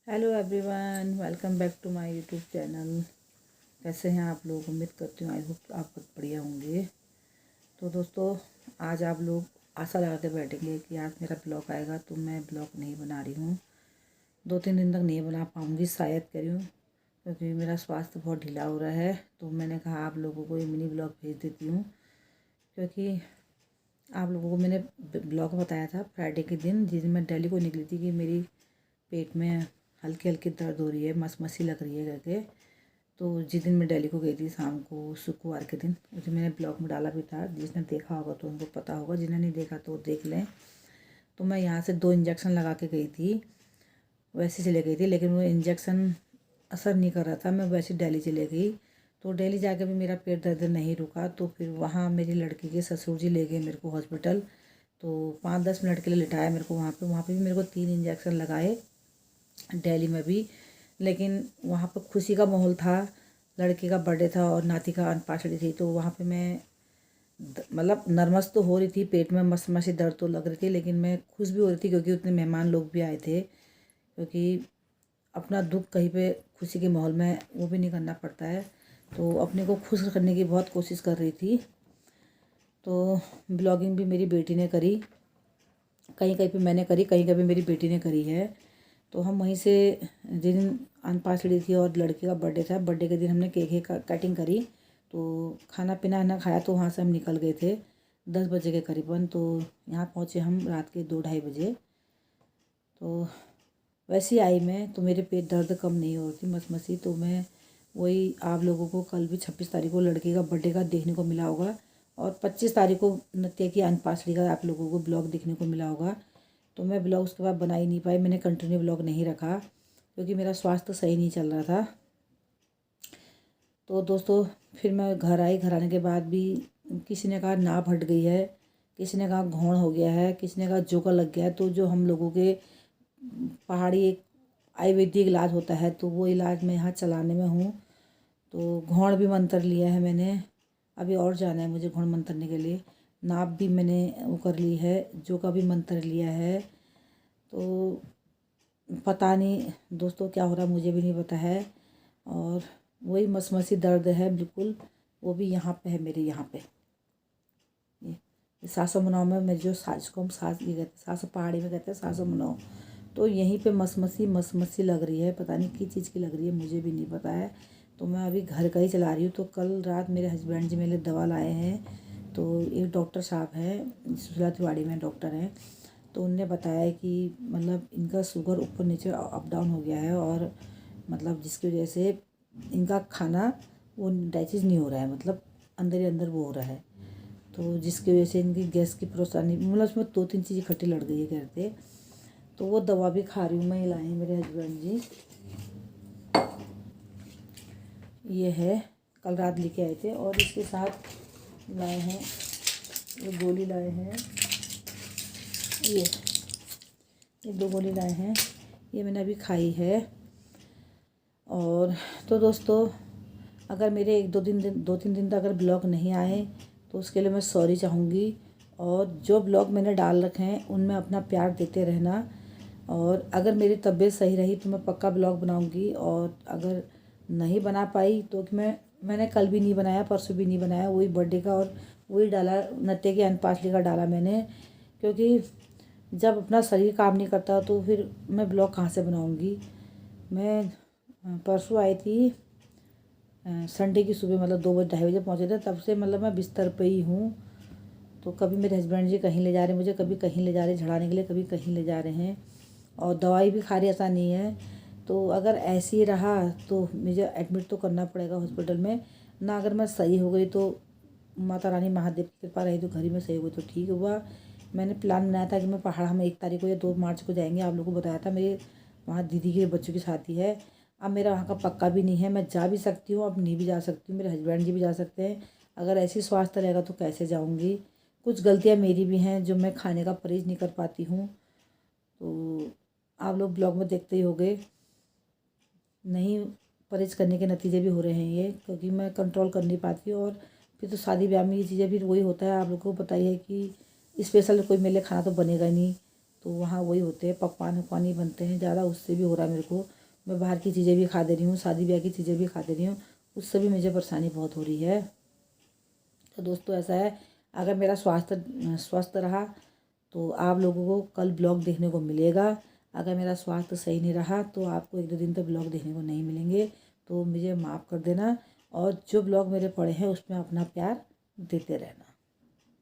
Hello everyone, welcome back to my YouTube channel. कैसे हैं आप लोग? उम्मीद करती हूँ आई होप आप बहुत बढ़िया होंगे। तो दोस्तों, आज आप लोग आशा लगा के बैठेंगे कि आज मेरा ब्लॉग आएगा, तो मैं ब्लॉग नहीं बना रही हूँ। 2-3 दिन तक नहीं बना पाऊँगी शायद करूँ, क्योंकि मेरा स्वास्थ्य बहुत ढीला हो रहा है। तो मैंने कहा आप लोगों को ये मिनी ब्लॉग भेज देती हूँ, क्योंकि आप लोगों को मैंने ब्लॉग बताया था फ्राइडे के दिन, जिस दिन मैं दिल्ली को निकली थी, कि मेरी पेट में हल्की हल्की दर्द हो रही है, मसी लग रही है करके। तो जिस दिन मैं दिल्ली को गई थी शाम को, शुक्रवार के दिन, उस दिन मैंने ब्लॉग में डाला भी था। जिसने देखा होगा तो उनको पता होगा, जिन्हें नहीं देखा तो देख लें। तो मैं यहाँ से 2 इंजेक्शन लगा के गई थी, वैसे चले गई थी, लेकिन वो इंजेक्शन असर नहीं कर रहा था। मैं वैसे दिल्ली चले गई, तो दिल्ली जाके भी मेरा पेट दर्द नहीं रुका। तो फिर वहाँ मेरी लड़की के ससुर जी ले गए मेरे को हॉस्पिटल। तो 5-10 मिनट के लिए लिटाया मेरे को वहाँ पे भी मेरे को 3 इंजेक्शन लगाए दिल्ली में भी। लेकिन वहाँ पर खुशी का माहौल था, लड़के का बर्थडे था और नाती का अन्नप्राशन थी। तो वहाँ पे मैं मतलब नर्वस तो हो रही थी, पेट में मस मसी दर्द तो लग रही थी, लेकिन मैं खुश भी हो रही थी, क्योंकि उतने मेहमान लोग भी आए थे। क्योंकि अपना दुख कहीं पे खुशी के माहौल में वो भी नहीं करना पड़ता है। तो अपने को खुश करने की बहुत कोशिश कर रही थी। तो ब्लॉगिंग भी मेरी बेटी ने करी, कहीं कहीं पे मैंने करी, कहीं कहीं पे मेरी बेटी ने करी है। तो हम वहीं से, जिस दिन अन्नप्राशन थी और लड़के का बर्थडे था, बर्थडे के दिन हमने केक कटिंग करी। तो खाना पीना ना खाया, तो वहाँ से हम निकल गए थे 10 बजे के करीबन। तो यहाँ पहुँचे हम रात के 2-2:30 बजे। तो वैसे ही आई मैं, तो मेरे पेट दर्द कम नहीं हो रही थी, मसी। तो मैं वही आप लोगों को कल भी 26 तारीख को लड़के का बर्थडे का देखने को मिला होगा, और 25 तारीख को नृत्य की अन्नप्राशन का आप लोगों को ब्लॉग देखने को मिला होगा। तो मैं ब्लॉग उसके बाद बना ही नहीं पाई, मैंने कंटिन्यू ब्लॉग नहीं रखा, क्योंकि मेरा स्वास्थ्य सही नहीं चल रहा था। तो दोस्तों, फिर मैं घर आई। घर आने के बाद भी किसी ने कहा नाभ हट गई है, किसी ने कहा घौड़ हो गया है, किसी ने कहा जोका लग गया है। तो जो हम लोगों के पहाड़ी एक आयुर्वेदिक इलाज होता है, तो वो इलाज मैं यहाँ चलाने में हूँ। तो घौड़ भी मंत्र लिया है मैंने, अभी और जाना है मुझे घौड़ मंत्रने के लिए। नाभ भी मैंने वो कर ली है, जोका भी मंत्र लिया है। तो पता नहीं दोस्तों क्या हो रहा है, मुझे भी नहीं पता है। और वही मसी दर्द है बिल्कुल, वो भी यहाँ पे है, मेरे यहाँ पे। ये सासो मनाओ में मैं जो सास को हम सास ये कहते हैं, सासो पहाड़ी में कहते हैं सासो मनाओ। तो यहीं पे मसी लग रही है, पता नहीं किस चीज़ की लग रही है, मुझे भी नहीं पता है। तो मैं अभी घर का ही चला रही हूँ। तो कल रात मेरे हस्बैंड जी मेरे लिए दवा लाए हैं। तो एक डॉक्टर साहब हैं, सुशीला तिवारी में डॉक्टर हैं। तो उनने बताया कि मतलब इनका शुगर ऊपर नीचे अप डाउन हो गया है, और मतलब जिसकी वजह से इनका खाना वो डाइजेस्ट नहीं हो रहा है, मतलब अंदर ही अंदर वो हो रहा है। तो जिसकी वजह से इनकी गैस की परेशानी, मतलब उसमें 2-3 चीज़ इकट्ठी लड़ गई है कहते। तो वो दवा भी खा रही हूँ मैं, लाए हैं मेरे हस्बैंड जी। ये है, कल रात लेके आए थे। और इसके साथ लाए हैं, ये गोली लाए हैं, ये 2 गोली लाए हैं, ये मैंने अभी खाई है। और तो दोस्तों, अगर मेरे 2-3 दिन तक अगर ब्लॉग नहीं आए, तो उसके लिए मैं सॉरी चाहूँगी। और जो ब्लॉग मैंने डाल रखे हैं उनमें अपना प्यार देते रहना। और अगर मेरी तबीयत सही रही तो मैं पक्का ब्लॉग बनाऊँगी। और अगर नहीं बना पाई तो मैंने कल भी नहीं बनाया, परसों भी नहीं बनाया, वही बर्थडे का और वही डाला, नत्ते के अन्नप्राशन का डाला मैंने। क्योंकि जब अपना शरीर काम नहीं करता तो फिर मैं ब्लॉग कहाँ से बनाऊँगी। मैं परसों आई थी, संडे की सुबह, मतलब 2-2:30 बजे पहुँचे थे। तब से मतलब मैं बिस्तर पे ही हूँ। तो कभी मेरे हस्बैंड जी कहीं ले जा रहे हैं मुझे, कभी कहीं ले जा रहे हैं झड़ाने के लिए, कभी कहीं ले जा रहे हैं। और दवाई भी खा रही ऐसा नहीं है। तो अगर ऐसे ही रहा तो मुझे एडमिट तो करना पड़ेगा हॉस्पिटल में ना। अगर मैं सही हो गई तो माता रानी महादेव की कृपा रही तो घर ही में सही हो गई तो ठीक हुआ। मैंने प्लान बनाया था कि मैं पहाड़, हम 1 तारीख को या 2 मार्च को जाएंगे। आप लोगों को बताया था, मेरे वहाँ दीदी के बच्चों की शादी है। अब मेरा वहाँ का पक्का भी नहीं है, मैं जा भी सकती हूँ, अब नहीं भी जा सकती हूँ, मेरे हस्बैंड जी भी जा सकते हैं। अगर ऐसी स्वास्थ्य रहेगा तो कैसे जाऊँगी। कुछ गलतियाँ मेरी भी हैं, जो मैं खाने का परहेज़ नहीं कर पाती हूँ। तो आप लोग ब्लॉग में देखते ही होंगे, नहीं परहेज़ करने के नतीजे भी हो रहे हैं ये, क्योंकि मैं कंट्रोल कर नहीं पाती हूँ। और फिर तो शादी ब्याह में ये चीज़ें भी वही होता है, आप लोगों को पता ही है कि स्पेशल कोई मेरे लिए खाना तो बनेगा ही नहीं। तो वहाँ वही होते हैं, पकवान वकवान ही बनते हैं ज़्यादा, उससे भी हो रहा है मेरे को। मैं बाहर की चीज़ें भी खा दे रही हूँ, शादी ब्याह की चीज़ें भी खा दे रही हूँ, उससे भी मुझे परेशानी बहुत हो रही है। तो दोस्तों ऐसा है, अगर मेरा स्वास्थ्य स्वस्थ रहा तो आप लोगों को कल ब्लॉग देखने को मिलेगा। अगर मेरा स्वास्थ्य सही नहीं रहा तो आपको 1-2 दिन तक ब्लॉग देखने को नहीं मिलेंगे, तो मुझे माफ़ कर देना। और जो ब्लॉग मेरे पड़े हैं उसमें अपना प्यार देते रहना।